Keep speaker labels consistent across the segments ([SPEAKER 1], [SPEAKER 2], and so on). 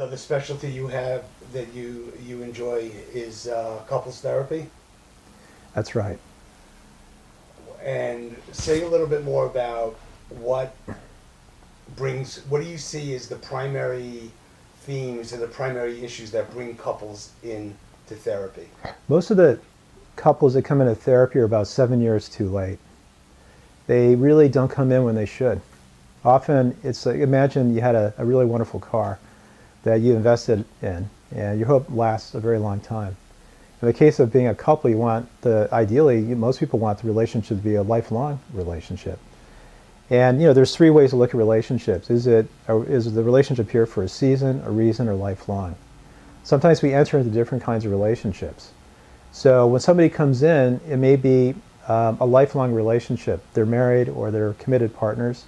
[SPEAKER 1] the specialty you have that you enjoy is couples therapy.
[SPEAKER 2] That's right.
[SPEAKER 1] And say a little bit more about what what do you see as the primary themes and the primary issues that bring couples in to therapy?
[SPEAKER 2] Most of the couples that come into therapy are about 7 years too late. They really don't come in when they should. Often it's like, imagine you had a really wonderful car that you invested in and you hope lasts a very long time. In the case of being a couple, you want ideally, most people want the relationship to be a lifelong relationship. And there's three ways to look at relationships. Is the relationship here for a season, a reason, or lifelong? Sometimes we enter into different kinds of relationships. So when somebody comes in, it may be a lifelong relationship. They're married or they're committed partners,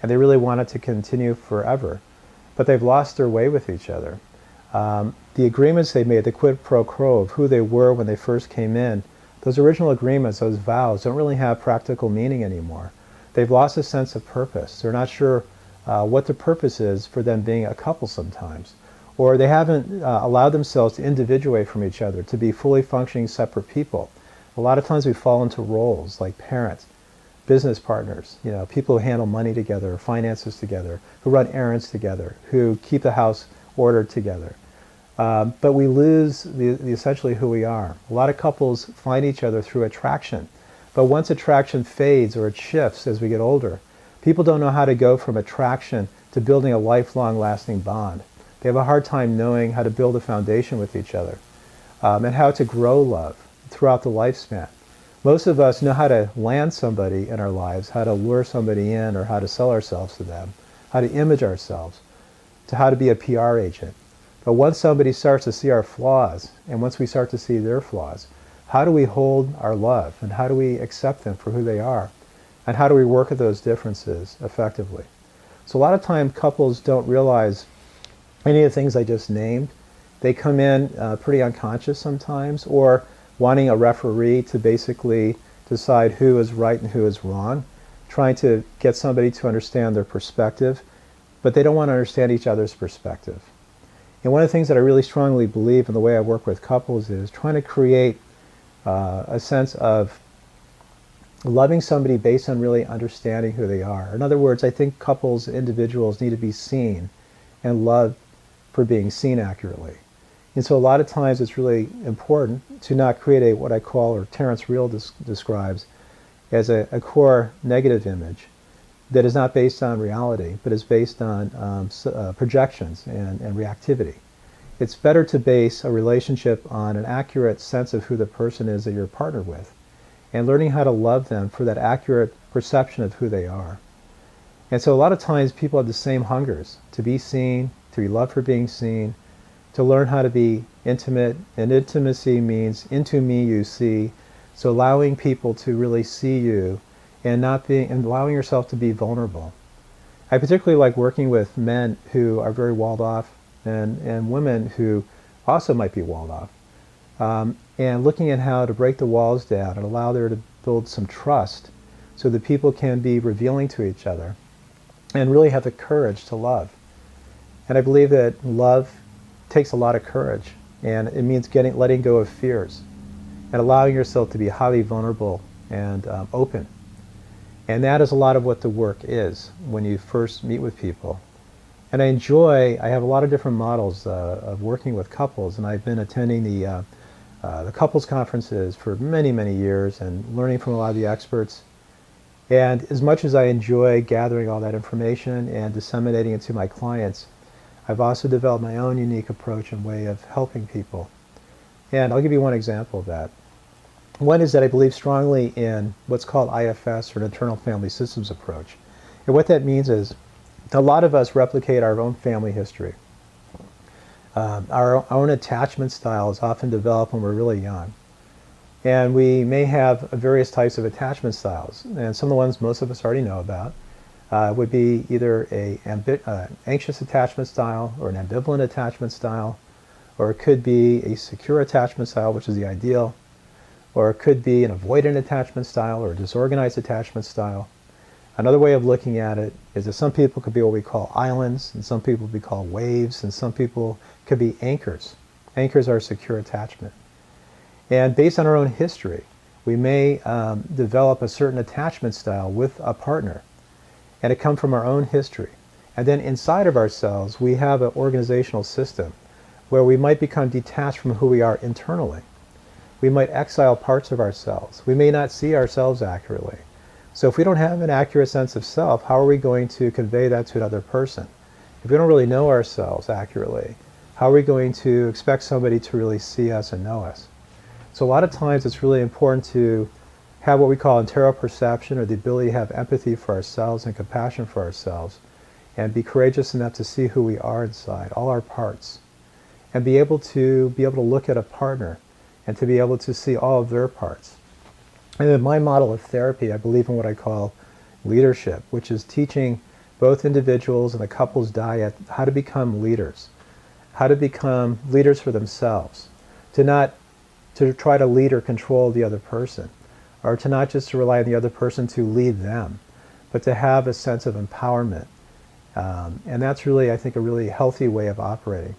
[SPEAKER 2] and they really want it to continue forever. But they've lost their way with each other. The agreements they made, the quid pro quo of who they were when they first came in, those original agreements, those vows, don't really have practical meaning anymore. They've lost a sense of purpose. They're not sure what the purpose is for them being a couple sometimes. Or they haven't allowed themselves to individuate from each other, to be fully functioning separate people. A lot of times we fall into roles like parents, business partners, people who handle money together, finances together, who run errands together, who keep the house ordered together. But we lose the essentially who we are. A lot of couples find each other through attraction. But once attraction fades or it shifts as we get older, people don't know how to go from attraction to building a lifelong lasting bond. They have a hard time knowing how to build a foundation with each other and how to grow love throughout the lifespan. Most of us know how to land somebody in our lives, how to lure somebody in, or how to sell ourselves to them, how to image ourselves, to how to be a PR agent. But once somebody starts to see our flaws, and once we start to see their flaws, how do we hold our love, and how do we accept them for who they are, and how do we work at those differences effectively? So a lot of times couples don't realize any of the things I just named. They come in pretty unconscious sometimes, or wanting a referee to basically decide who is right and who is wrong, trying to get somebody to understand their perspective, but they don't want to understand each other's perspective. And one of the things that I really strongly believe in the way I work with couples is trying to create a sense of loving somebody based on really understanding who they are. In other words, I think couples, individuals need to be seen and loved for being seen accurately. And so a lot of times it's really important to not create what I call, or Terence Real describes, as a core negative image that is not based on reality, but is based on projections and reactivity. It's better to base a relationship on an accurate sense of who the person is that you're partnered with, and learning how to love them for that accurate perception of who they are. And so a lot of times people have the same hungers: to be seen, to be loved for being seen, to learn how to be intimate. And intimacy means into me you see. So allowing people to really see you and allowing yourself to be vulnerable. I particularly like working with men who are very walled off, and women who also might be walled off. And looking at how to break the walls down and allow there to build some trust so that people can be revealing to each other and really have the courage to love. And I believe that love takes a lot of courage, and it means letting go of fears and allowing yourself to be highly vulnerable and open. And that is a lot of what the work is when you first meet with people. And I have a lot of different models of working with couples, and I've been attending the couples conferences for many, many years and learning from a lot of the experts. And as much as I enjoy gathering all that information and disseminating it to my clients, I've also developed my own unique approach and way of helping people. And I'll give you one example of that. One is that I believe strongly in what's called IFS, or an internal family systems approach. And what that means is a lot of us replicate our own family history. Our own attachment style is often developed when we're really young. And we may have various types of attachment styles. And some of the ones most of us already know about would be either an anxious attachment style, or an ambivalent attachment style, or it could be a secure attachment style, which is the ideal, or it could be an avoidant attachment style or a disorganized attachment style. Another way of looking at it is that some people could be what we call islands, and some people be called waves, and some people could be anchors. Anchors are secure attachment. And based on our own history, we may develop a certain attachment style with a partner, and it comes from our own history. And then inside of ourselves, we have an organizational system where we might become detached from who we are internally. We might exile parts of ourselves. We may not see ourselves accurately. So if we don't have an accurate sense of self, how are we going to convey that to another person? If we don't really know ourselves accurately, how are we going to expect somebody to really see us and know us? So a lot of times it's really important to have what we call interoperception, or the ability to have empathy for ourselves and compassion for ourselves, and be courageous enough to see who we are inside, all our parts, and be able to look at a partner and to be able to see all of their parts. And in my model of therapy, I believe in what I call leadership, which is teaching both individuals and the couple's dyad how to become leaders for themselves, to try to lead or control the other person, or to not just to rely on the other person to lead them, but to have a sense of empowerment. And that's really, I think, a really healthy way of operating.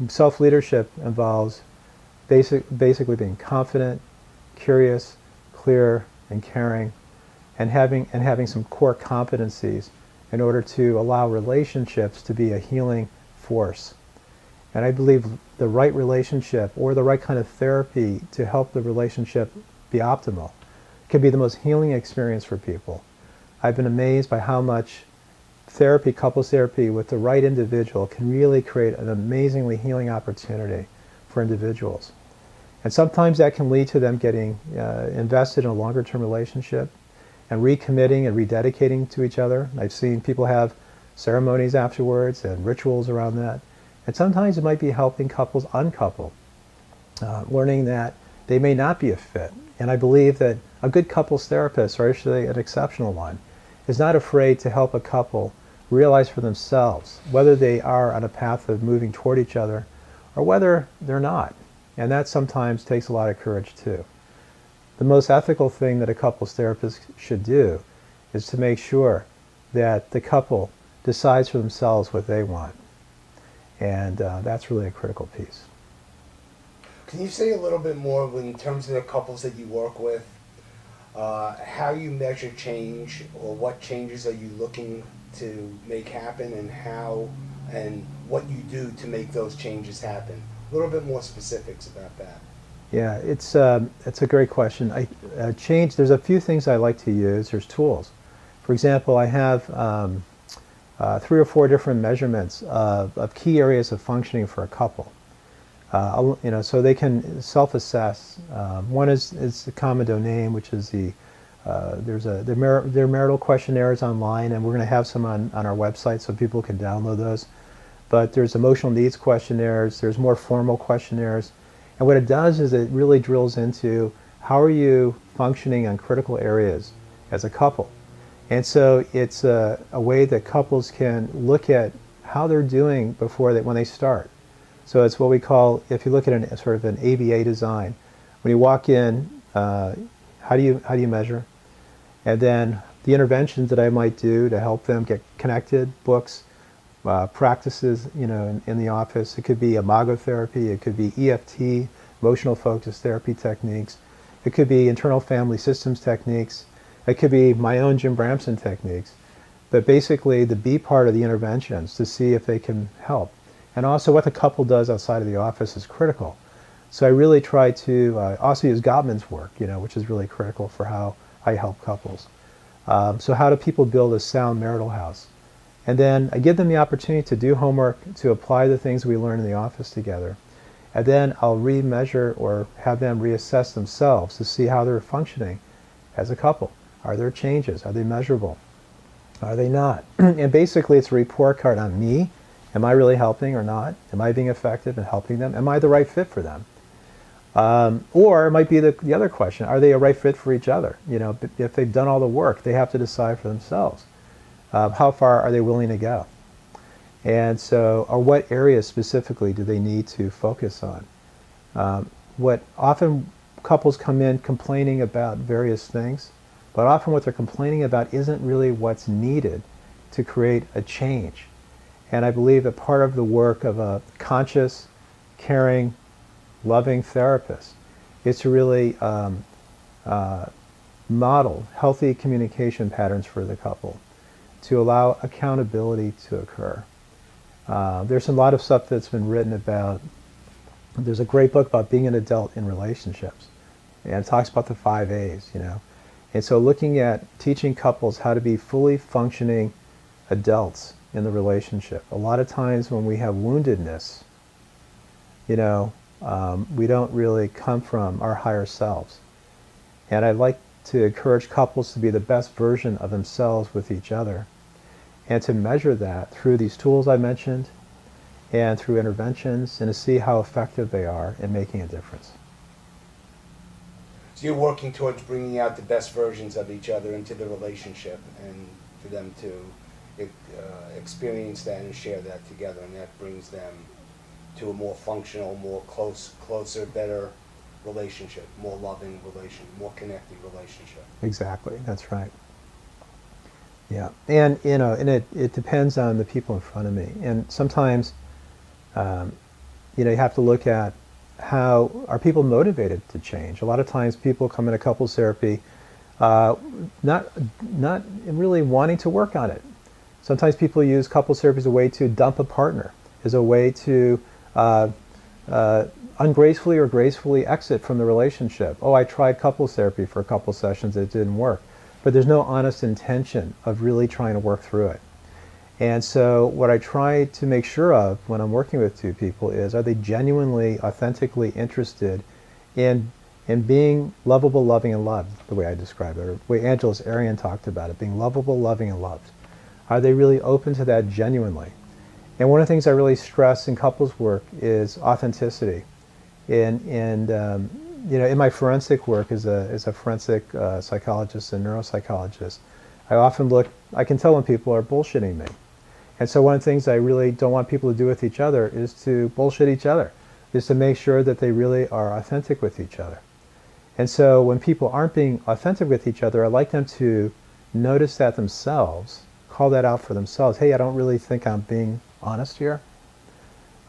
[SPEAKER 2] Self-leadership involves basically being confident, curious, clear, and caring, and having some core competencies in order to allow relationships to be a healing force. And I believe the right relationship, or the right kind of therapy to help the relationship be optimal, can be the most healing experience for people. I've been amazed by how much therapy, couples therapy with the right individual, can really create an amazingly healing opportunity for individuals. And sometimes that can lead to them getting invested in a longer term relationship and recommitting and rededicating to each other. I've seen people have ceremonies afterwards and rituals around that. And sometimes it might be helping couples uncouple, learning that they may not be a fit. And I believe that a good couples therapist, or actually an exceptional one, is not afraid to help a couple realize for themselves whether they are on a path of moving toward each other or whether they're not. And that sometimes takes a lot of courage too. The most ethical thing that a couples therapist should do is to make sure that the couple decides for themselves what they want. And that's really a critical piece.
[SPEAKER 1] Can you say a little bit more in terms of the couples that you work with, how you measure change, or what changes are you looking to make happen, and how and what you do to make those changes happen? A little bit more specifics about that.
[SPEAKER 2] Yeah, it's a great question. There's a few things I like to use. There's tools. For example, I have 3 or 4 different measurements of key areas of functioning for a couple. So they can self-assess. One is the common domain, which is there are marital questionnaires online, and we're going to have some on our website so people can download those. But there's emotional needs questionnaires, there's more formal questionnaires. And what it does is it really drills into how are you functioning on critical areas as a couple. And so it's a way that couples can look at how they're doing when they start. So it's what we call, if you look at sort of an ABA design, when you walk in, how do you measure? And then the interventions that I might do to help them get connected, books, practices, in the office. It could be imago therapy, it could be EFT, emotional focus therapy techniques. It could be internal family systems techniques. It could be my own Jim Bramson techniques. But basically the B part of the interventions to see if they can help. And also what the couple does outside of the office is critical. So I really try to also use Gottman's work, which is really critical for how I help couples. So how do people build a sound marital house? And then I give them the opportunity to do homework, to apply the things we learn in the office together. And then I'll re-measure or have them reassess themselves to see how they're functioning as a couple. Are there changes? Are they measurable? Are they not? And basically it's a report card on me. Am I really helping or not? Am I being effective in helping them? Am I the right fit for them? Or it might be the other question, are they a right fit for each other? If they've done all the work, they have to decide for themselves. How far are they willing to go? And so, or what areas specifically do they need to focus on? What often couples come in complaining about various things, But often what they're complaining about isn't really what's needed to create a change. And I believe that part of the work of a conscious, caring, loving therapist is to really model healthy communication patterns for the couple, to allow accountability to occur. There's a lot of stuff that's been written about. There's a great book about being an adult in relationships, and it talks about the 5 A's, you know. And so looking at teaching couples how to be fully functioning adults in the relationship. A lot of times when we have woundedness, you know, we don't really come from our higher selves. And I'd like to encourage couples to be the best version of themselves with each other, and to measure that through these tools I mentioned and through interventions, and to see how effective they are in making a difference.
[SPEAKER 1] So you're working towards bringing out the best versions of each other into the relationship, and for them to experience that and share that together, and that brings them to a more functional, more closer, better relationship, more loving more connected relationship.
[SPEAKER 2] Exactly, that's right. Yeah, and you know, and it depends on the people in front of me, and sometimes, you know, you have to look at how are people motivated to change. A lot of times, people come into couples therapy, not really wanting to work on it. Sometimes people use couples therapy as a way to dump a partner, as a way to ungracefully or gracefully exit from the relationship. Oh, I tried couples therapy for a couple sessions, it didn't work. But there's no honest intention of really trying to work through it. And so what I try to make sure of when I'm working with two people is, are they genuinely, authentically interested in being lovable, loving, and loved, the way I described it, or the way Angeles Arian talked about it, being lovable, loving, and loved. Are they really open to that genuinely? And one of the things I really stress in couples work is authenticity. And you know, in my forensic work as a forensic psychologist and neuropsychologist, I can tell when people are bullshitting me. And so one of the things I really don't want people to do with each other is to bullshit each other, is to make sure that they really are authentic with each other. And so when people aren't being authentic with each other, I like them to notice that themselves, call that out for themselves. Hey, I don't really think I'm being honest here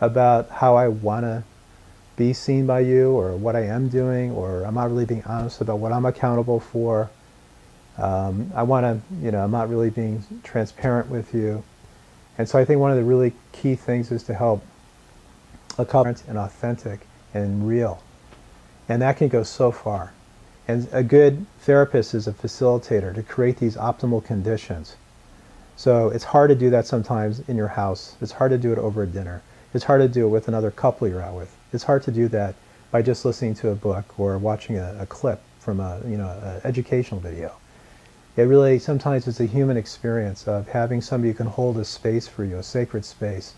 [SPEAKER 2] about how I want to be seen by you, or what I am doing, or I'm not really being honest about what I'm accountable for. I'm not really being transparent with you. And so I think one of the really key things is to help a couple be authentic and real. And that can go so far. And a good therapist is a facilitator to create these optimal conditions. So it's hard to do that sometimes in your house. It's hard to do it over a dinner. It's hard to do it with another couple you're out with. It's hard to do that by just listening to a book or watching a clip from an educational video. It really, sometimes it's a human experience of having somebody who can hold a space for you, a sacred space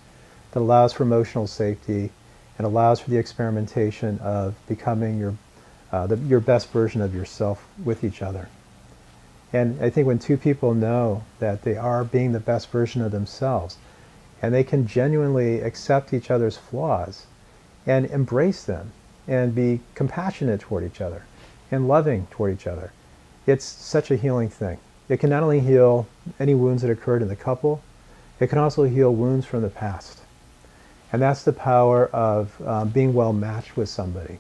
[SPEAKER 2] that allows for emotional safety and allows for the experimentation of becoming your best version of yourself with each other. And I think when two people know that they are being the best version of themselves, and they can genuinely accept each other's flaws and embrace them and be compassionate toward each other and loving toward each other, it's such a healing thing. It can not only heal any wounds that occurred in the couple, it can also heal wounds from the past. And that's the power of being well matched with somebody.